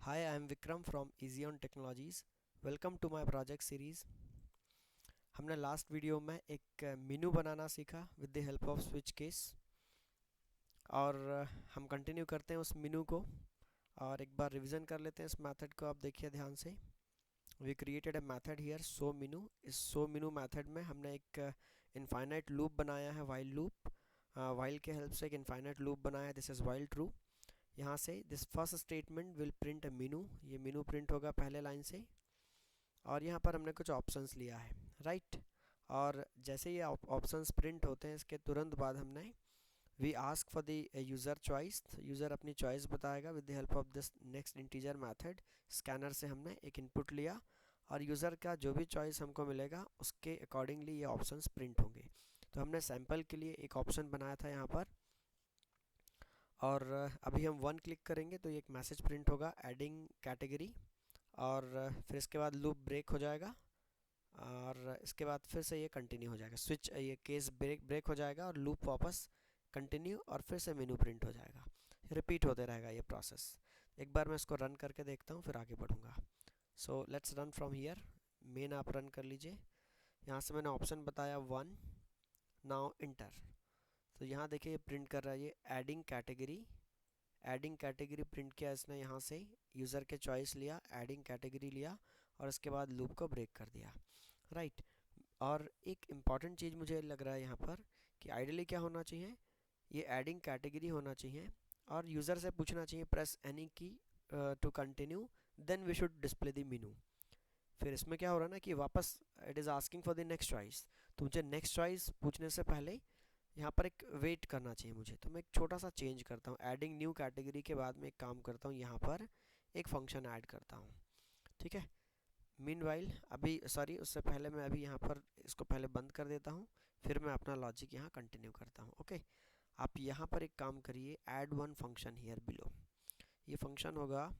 Hi, I am Vikram from Easyon Technologies. Welcome to my project series. हमने last video में एक मेनू बनाना सीखा with the help off switch case और हम continue करते हैं उस मेनू को और एक बार रिवीजन कर लेते हैं इस मेथड को। आप देखिए ध्यान से, we created a method here show menu. इस सो मेनू मेथड में हमने एक इनफाइनाइट लूप बनाया है, वाइल लूप। वाइल के हेल्प से एक इनफाइनाइट लूप बनाया है, दिस इज़ वाइल ट्रू। यहाँ से this first statement will print a मेनू, ये मेनू प्रिंट होगा पहले लाइन से। और यहाँ पर हमने कुछ ऑप्शंस लिया है, राइट। और जैसे ये ऑप्शंस प्रिंट होते हैं इसके तुरंत बाद हमने we ask for the user choice. User अपनी चॉइस बताएगा with the help of this next integer method. Scanner से हमने एक इनपुट लिया और यूज़र का जो भी चॉइस हमको मिलेगा उसके अकॉर्डिंगली ये ऑप्शंस प्रिंट होंगे। तो हमने सैम्पल के लिए एक ऑप्शन बनाया था यहाँ पर, और अभी हम वन क्लिक करेंगे तो ये एक मैसेज प्रिंट होगा एडिंग कैटेगरी। और फिर इसके बाद लूप ब्रेक हो जाएगा और इसके बाद फिर से ये कंटिन्यू हो जाएगा, स्विच ये केस ब्रेक हो जाएगा और लूप वापस कंटिन्यू और फिर से मेनू प्रिंट हो जाएगा। रिपीट होते रहेगा ये प्रोसेस। एक बार मैं इसको रन करके देखता हूँ फिर आगे बढ़ूँगा। So let's run from here. Main आप रन कर लीजिए। यहाँ से मैंने ऑप्शन बताया वन, नाउ इंटर। तो यहाँ देखिए ये प्रिंट कर रहा है ये adding category. Adding category print किया इसने, यहाँ से यूज़र के चॉइस लिया, एडिंग कैटेगरी लिया और उसके बाद लूप को ब्रेक कर दिया, राइट। और एक इम्पॉर्टेंट चीज़ मुझे लग रहा है यहाँ पर कि आइडियली क्या होना चाहिए, ये एडिंग कैटेगरी होना चाहिए और यूज़र से पूछना चाहिए press any key to continue then we should display the menu. फिर इसमें क्या हो रहा है ना कि वापस it is asking for the next choice, तो मुझे नेक्स्ट चॉइस पूछने से पहले यहाँ पर एक वेट करना चाहिए मुझे। तो मैं एक छोटा सा चेंज करता हूँ, एडिंग न्यू कैटेगरी के बाद में एक काम करता हूँ, यहाँ पर एक फंक्शन ऐड करता हूँ, ठीक है। मीनवाइल अभी सॉरी उससे पहले मैं अभी यहाँ पर इसको पहले बंद कर देता हूँ, फिर मैं अपना लॉजिक यहाँ कंटिन्यू करता हूँ, ओके। आप यहाँ पर एक काम करिए, add one function here below. ये फंक्शन होगा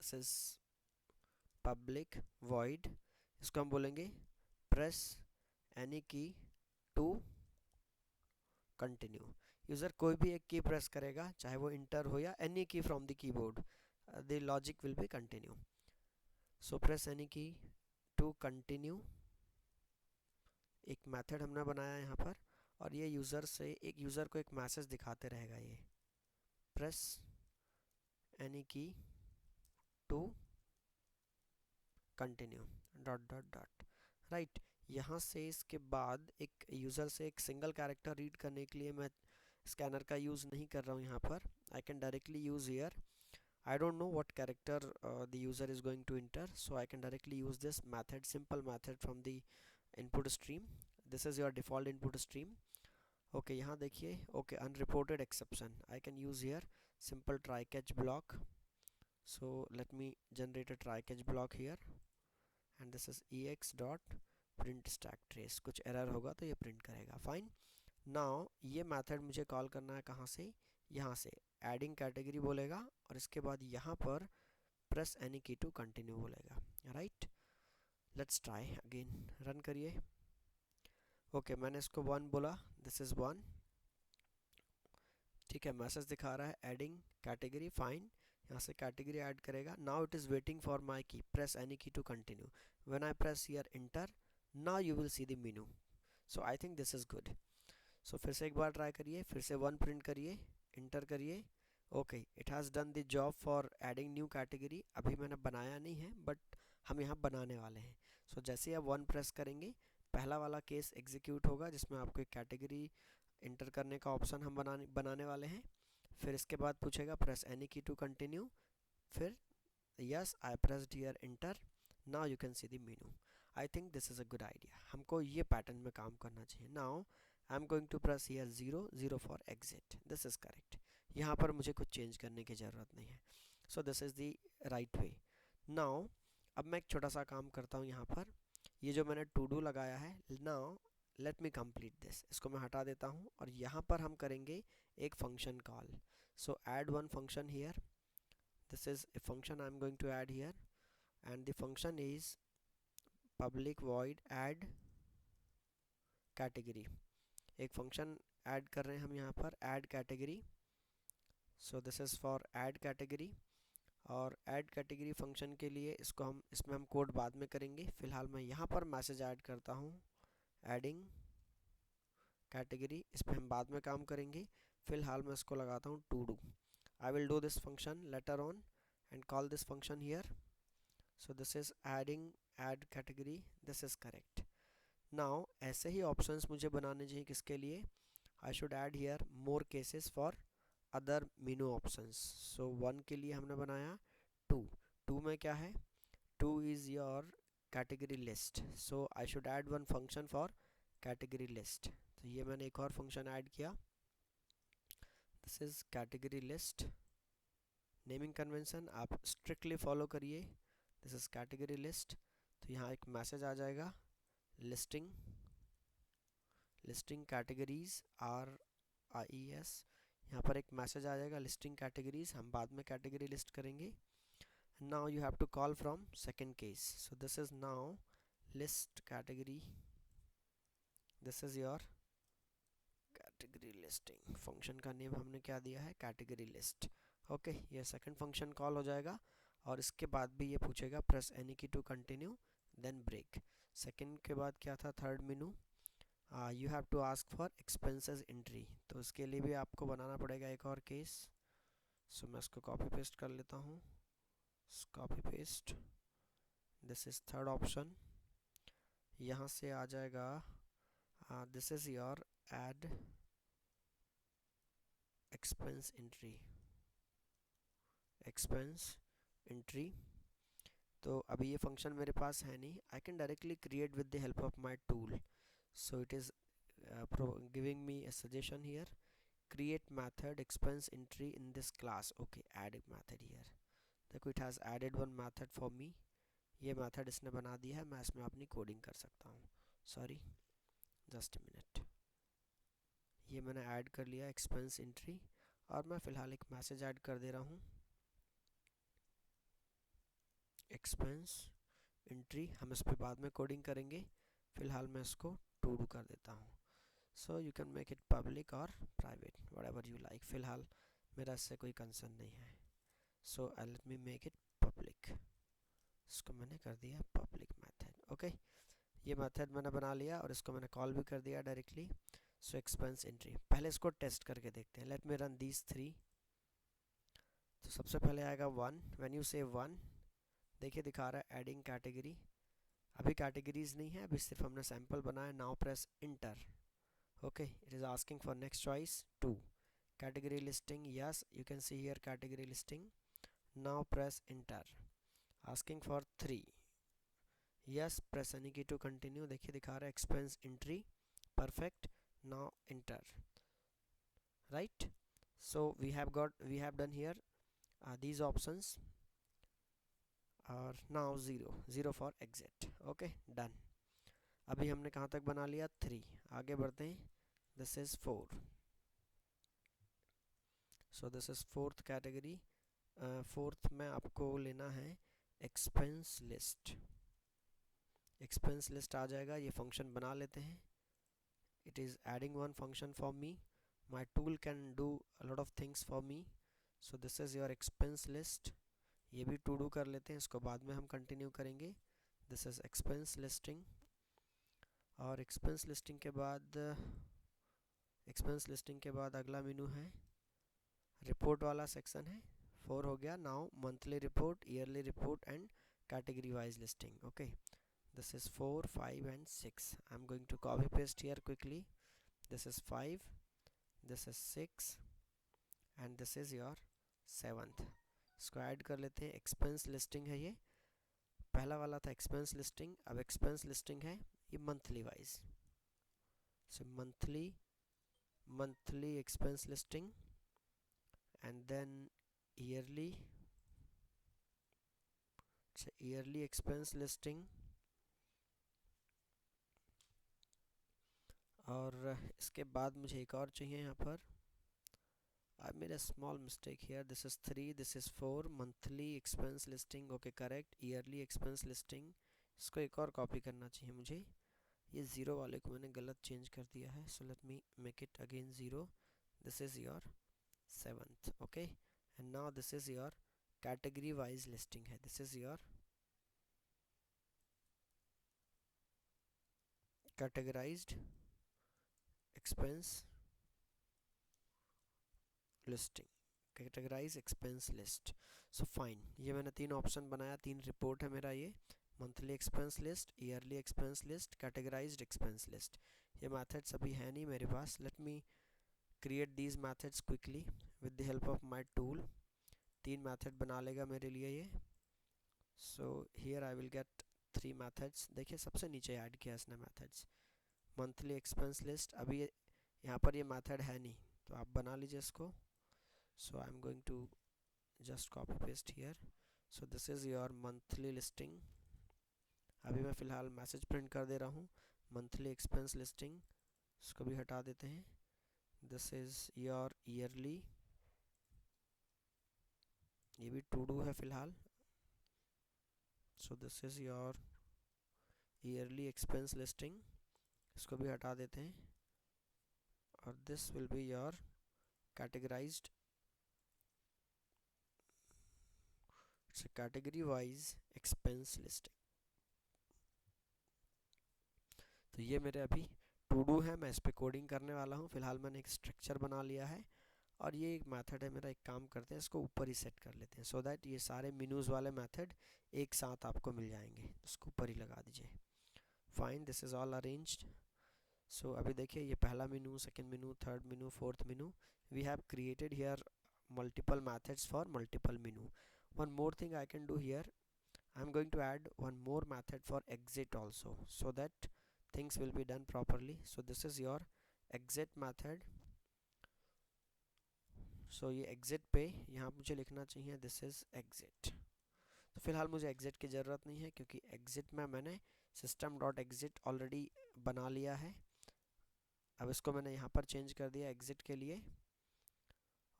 सिस पब्लिक वॉइड, इसको हम बोलेंगे press any key to continue. User कोई भी एक की प्रेस करेगा, चाहे वो इंटर हो या एनी की from the keyboard, the logic will be continue. So press any key to continue, एक मेथड हमने बनाया यहाँ पर और ये यूज़र से एक यूज़र को एक मैसेज दिखाते रहेगा, ये press any key to continue dot dot dot, right. यहाँ से इसके बाद एक यूज़र से एक सिंगल कैरेक्टर रीड करने के लिए मैं स्कैनर का यूज़ नहीं कर रहा हूँ यहाँ पर। I can directly use here, I don't know what character the user is going to enter, so I can directly use this method, simple method from the input stream. This is your default input stream. Okay, यहाँ देखिए, okay, unreported exception I can use here, simple try catch block. So let me generate a try catch block here and this is ex dot print stack trace। कुछ error होगा तो ये print करेगा, fine. Now ये method मुझे call करना है कहाँ से, यहाँ से एडिंग कैटेगरी बोलेगा और इसके बाद यहाँ पर press any key to continue बोलेगा, right. Let's try again, run करिए। ओके, मैंने इसको वन बोला, दिस इज़ वन, ठीक है। मैसेज दिखा रहा है एडिंग कैटेगरी, फाइन। यहाँ से कैटेगरी ऐड करेगा। Now it is waiting for my key, press any key to continue. When I press here enter, now you will see the menu. So I think this is good. So फिर से एक बार try करिए, फिर से one print करिए, enter करिए। Okay, it has done the job for adding new category. अभी मैंने बनाया नहीं है बट हम यहाँ बनाने वाले हैं। सो जैसे ही आप वन प्रेस करेंगे पहला वाला केस एग्जीक्यूट होगा जिसमें आपको एक कैटेगरी इंटर करने का ऑप्शन हम बनाने वाले हैं। फिर इसके बाद पूछेगा press any key to continue, फिर yes I pressed here enter, now you can see the menu. I think this is a good idea, हमको ये पैटर्न में काम करना चाहिए। Now I am going to press here 0 0 for exit, this is correct. यहाँ पर मुझे कुछ चेंज करने की ज़रूरत नहीं है। सो this is the right way. Now अब मैं एक छोटा सा काम करता हूँ यहाँ पर, ये जो मैंने टू डू लगाया है, now let me complete this, इसको मैं हटा देता हूँ और यहाँ पर हम करेंगे एक function call. So add one function here, this is a function I'm going to add here and the function is public void add category। एक फंक्शन ऐड कर रहे हैं हम यहाँ पर, add category। So this is for add category. और add category function के लिए इसमें हम कोड बाद में करेंगे। फ़िलहाल मैं यहाँ पर मैसेज ऐड करता हूँ, एडिंग कैटेगरी। इस पर हम बाद में काम करेंगे। फ़िलहाल मैं इसको लगाता हूँ to do. I will do this function later on and call this function here. So this is adding add category, this is correct. Now ऐसे ही options मुझे बनाने चाहिए किसके लिए? I should add here more cases for other menu options. So 1 के लिए हमने बनाया 2 में क्या है? 2 is your category list. So I should add one function for category list. तो ये मैंने एक और function add किया. This is category list. Naming convention आप स्ट्रिक्टली फॉलो करिए। This is category list. तो यहाँ एक मैसेज आ जाएगा, लिस्टिंग कैटेगरीज RIES। यहाँ पर एक मैसेज आ जाएगा लिस्टिंग कैटेगरीज, हम बाद में कैटेगरी लिस्ट करेंगे। Now you have to call from second case. So this is now list category, this is your category listing. Function का नेम हमने क्या दिया है? Category list. ओके, ये सेकंड फंक्शन कॉल हो जाएगा और इसके बाद भी ये पूछेगा press any key to continue then break. Second के बाद क्या था? Third menu, you have to ask for expenses entry. तो उसके लिए भी आपको बनाना पड़ेगा एक और केस। सो मैं इसको कॉपी पेस्ट कर लेता हूँ, copy paste. This is third option. यहाँ से आ जाएगा this is your add expense entry. तो अभी ये फंक्शन मेरे पास है नहीं। I can directly create with the help of my tool. So it is giving me a suggestion here, create method expense entry in this class. Okay, add a method here. देखो it has added one method for me. ये method इसने बना दिया है, मैं इसमें अपनी coding कर सकता हूँ। Sorry, just a minute। ये मैंने ऐड कर लिया एक्सपेंस एंट्री और मैं फ़िलहाल एक मैसेज ऐड कर दे रहा हूँ, एक्सपेंस एंट्री। हम इस पर बाद में कोडिंग करेंगे। फ़िलहाल मैं इसको टू डू कर देता हूँ। So you can make it public और प्राइवेट, व्हाटएवर यू लाइक। फ़िलहाल मेरा इससे कोई कंसर्न नहीं है। So let me make it public. इसको मैंने कर दिया पब्लिक मेथड। ओके, ये मेथड मैंने बना लिया और इसको मैंने कॉल भी कर दिया डायरेक्टली। सो एक्सपेंस एंट्री, पहले इसको टेस्ट करके देखते हैं। Let me run these 3। तो सबसे पहले आएगा 1। व्हेन यू से 1, देखिए दिखा रहा है एडिंग कैटेगरी। अभी कैटेगरीज नहीं है, अभी सिर्फ हमने सैम्पल बनाया। Now press inter. Okay, it is asking for next choice 2 category listing. Yes, you can see here category listing. Now press enter. Asking for 3. Yes, press any key to continue. देखिए दिखा रहा है expense entry. Perfect. Now enter. Right. So we have done here these options. और now 0 for exit. Okay, done. अभी हमने कहाँ तक बना लिया? 3। आगे बढ़ते हैं। This is 4. So this is fourth category. Fourth में आपको लेना है एक्सपेंस लिस्ट। एक्सपेंस लिस्ट आ जाएगा, ये फंक्शन बना लेते हैं। It is adding one function for me. My tool can do a lot of things for me. So this is your expense list. ये भी टू डू कर लेते हैं, इसको बाद में हम कंटिन्यू करेंगे। This is expense listing. और एक्सपेंस लिस्टिंग के बाद अगला मेनू है रिपोर्ट वाला सेक्शन है। 4 हो गया। Now monthly report, yearly report and category wise listing. Okay, this is 4, 5 and 6। I am going to copy paste here quickly. This is 5, this is 6 and this is your 7th। इसको add कर लेते हैं। Expense listing है ये, पहला वाला था expense listing, अब एक्सपेंस लिस्टिंग है ये monthly wise. So monthly expense listing and then yearly expense listing। और इसके बाद मुझे एक और चाहिए यहाँ पर। I made a small mistake here. This is 3, this is 4। monthly expense listing, okay correct। yearly expense listing, इसको एक और कॉपी करना चाहिए मुझे। ये 0 वाले को मैंने गलत चेंज कर दिया है। so let me make it again 0। this is your 7th। okay, and now this is your category wise listing है, this is your categorised expense listing, categorise expense list. So fine, ये मैंने 3 option बनाया, 3 report है मेरा ये, monthly expense list, yearly expense list, categorised expense list. ये methods अभी है नहीं मेरे पास, let me create these methods quickly with the help of my tool. 3 method बना लेगा मेरे लिए ये। So here I will get 3 methods. देखिए सबसे नीचे ऐड किया इसने मैथड्स, मंथली एक्सपेंस लिस्ट। अभी यहाँ पर ये मैथड है नहीं, तो आप बना लीजिए इसको। So I'm going to just copy paste here. So this is your monthly listing। अभी मैं फ़िलहाल मैसेज प्रिंट कर दे रहा हूँ, मंथली एक्सपेंस लिस्टिंग, इसको भी हटा देते हैं। दिस इज़ योर ईयरली, ये भी टू डू है फ़िलहाल। सो this is your yearly expense listing, इसको भी हटा देते हैं। और this will be your categorised, it's category wise expense listing. तो ये मेरे अभी टू डू है, मैं इस पर कोडिंग करने वाला हूँ। फिलहाल मैंने एक स्ट्रक्चर बना लिया है और ये एक मेथड है मेरा। एक काम करते हैं, इसको ऊपर ही सेट कर लेते हैं सो दैट ये सारे मीनूज़ वाले मेथड एक साथ आपको मिल जाएंगे। इसको ऊपर ही लगा दीजिए। Fine, this is all arranged. So अभी देखिए ये पहला menu, second menu, third menu, fourth menu, we have created here multiple methods for multiple menu. One more thing I can do here, I'm going to add one more method for exit also, so that things will be done properly. So this is your exit method। so ये exit पे यहाँ मुझे लिखना चाहिए this is exit। तो फिलहाल मुझे exit की ज़रूरत नहीं है, क्योंकि exit में मैंने system.exit ऑलरेडी बना लिया है। अब इसको मैंने यहाँ पर चेंज कर दिया exit के लिए,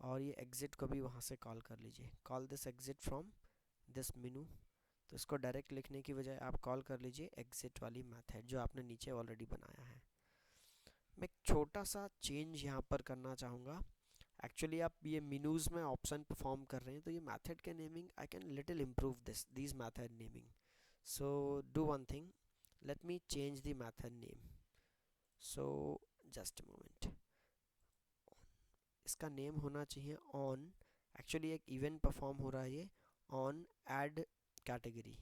और ये exit को भी वहाँ से कॉल कर लीजिए। Call this exit from this मेनू। तो इसको डायरेक्ट लिखने की बजाय आप कॉल कर लीजिए एग्जिट वाली मेथड जो आपने नीचे ऑलरेडी बनाया है। मैं एक छोटा सा चेंज यहाँ पर करना चाहूँगा। एक्चुअली आप ये मेनूज़ में ऑप्शन परफॉर्म कर रहे हैं, तो ये मेथड के naming I can little improve these method naming. So do one thing, let me change the method name. So just a moment, इसका नेम होना चाहिए ऑन। एक्चुअली एक इवेंट परफॉर्म हो रहा है ये ऑन ऐड कैटेगरी।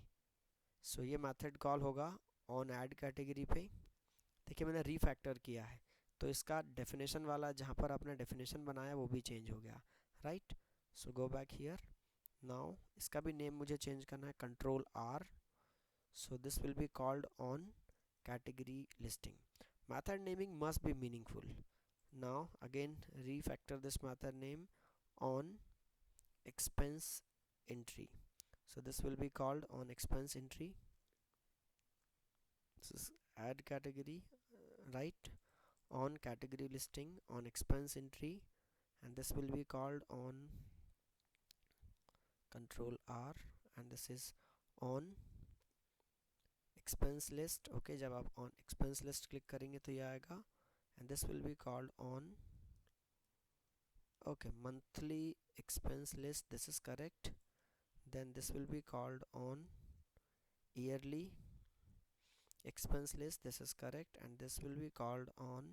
सो ये मेथड कॉल होगा ऑन ऐड कैटेगरी पे। देखिए मैंने रीफैक्टर किया है, तो इसका डेफिनेशन वाला जहाँ पर आपने डेफिनेशन बनाया वो भी चेंज हो गया, right. So go back here. Now इसका भी नेम मुझे चेंज करना है, control R. So this will be called on category listing. method naming must be meaningful. Now again refactor this method name on expense entry. So this will be called on expense entry. This is add category, right, on category listing on expense entry, and this will be called on control R, and this is on expense list। okay, जब आप on expense list click करेंगे तो ये आएगा, and this will be called on okay monthly expense list, this is correct। then this will be called on yearly expense list, this is correct, and this will be called on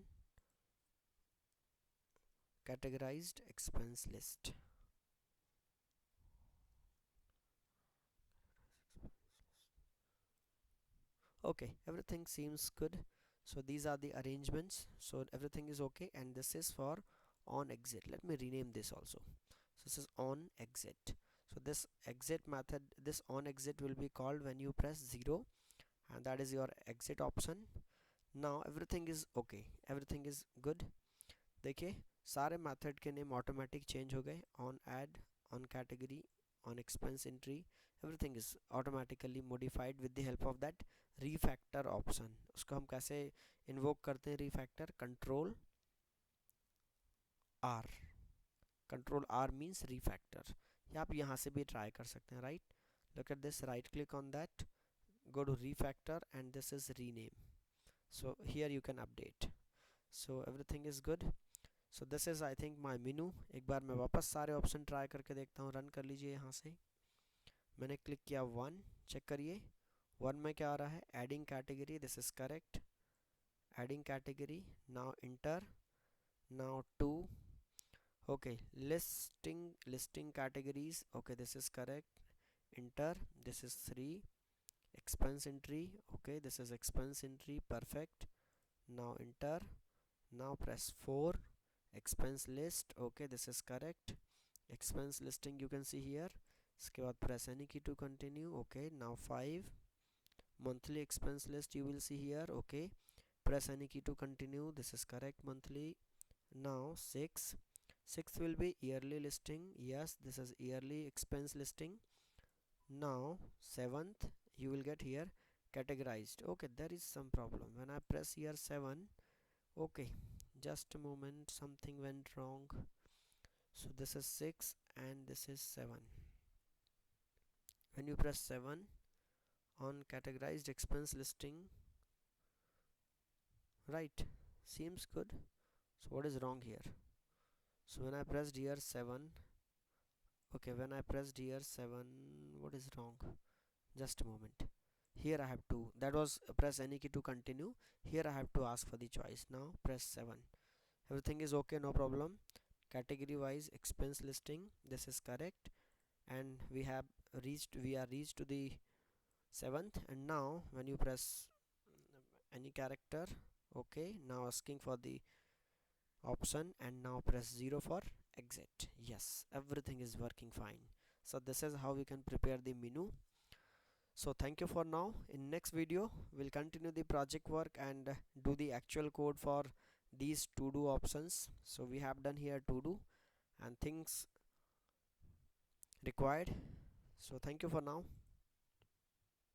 categorized expense list। okay, everything seems good। so these are the arrangements, so everything is okay, and this is for on exit. let me rename this also, so this is on exit। so this exit method, this on exit will be called when you press 0, and that is your exit option। now everything is okay, everything is good। देखिए सारे method के name automatic change हो गए, on add, on category, on expense entry, everything is automatically modified with the help of that refactor option. उसको हम कैसे invoke करते हैं, refactor control R. Control R means refactor. या आप यहाँ से भी ट्राई कर सकते हैं, right. Look at this, right click on that, go to refactor, and this is rename। so here you can update। so everything is good। So this is I think my मेनू। एक बार मैं वापस सारे option try करके देखता हूँ, run कर लीजिए यहाँ से। मैंने क्लिक किया 1, चेक करिए 1 में क्या आ रहा है, adding category, this is correct, adding category. Now inter, now 2, okay, listing categories, okay, this is correct, enter, this is 3, expense entry, okay, this is expense entry, perfect, now enter, now press 4, expense list, okay, this is correct, expense listing you can see here, इसके बाद press any key to continue, okay, now 5, monthly expense list you will see here, okay, press any key to continue, this is correct, monthly. Now 6, 6th will be yearly listing, yes, this is yearly expense listing. Now 7th you will get here categorized, okay, there is some problem when I press here 7, okay, just a moment, something went wrong. So this is 6 and this is 7. When you press 7 on categorized expense listing, right, seems good. So what is wrong here? So when I pressed here 7, okay, when I pressed here 7, what is wrong? Just a moment. Here I have to, that was press any key to continue. Here I have to ask for the choice. Now press 7. Everything is okay, no problem. Category wise expense listing, this is correct, and we are reached to the 7th. And now when you press any character, okay, now asking for the option, and now press 0 for exit. Yes, everything is working fine. So this is how we can prepare the menu. So thank you for now. In next video we'll continue the project work and do the actual code for these to do options. So we have done here to do and things required. So thank you for now.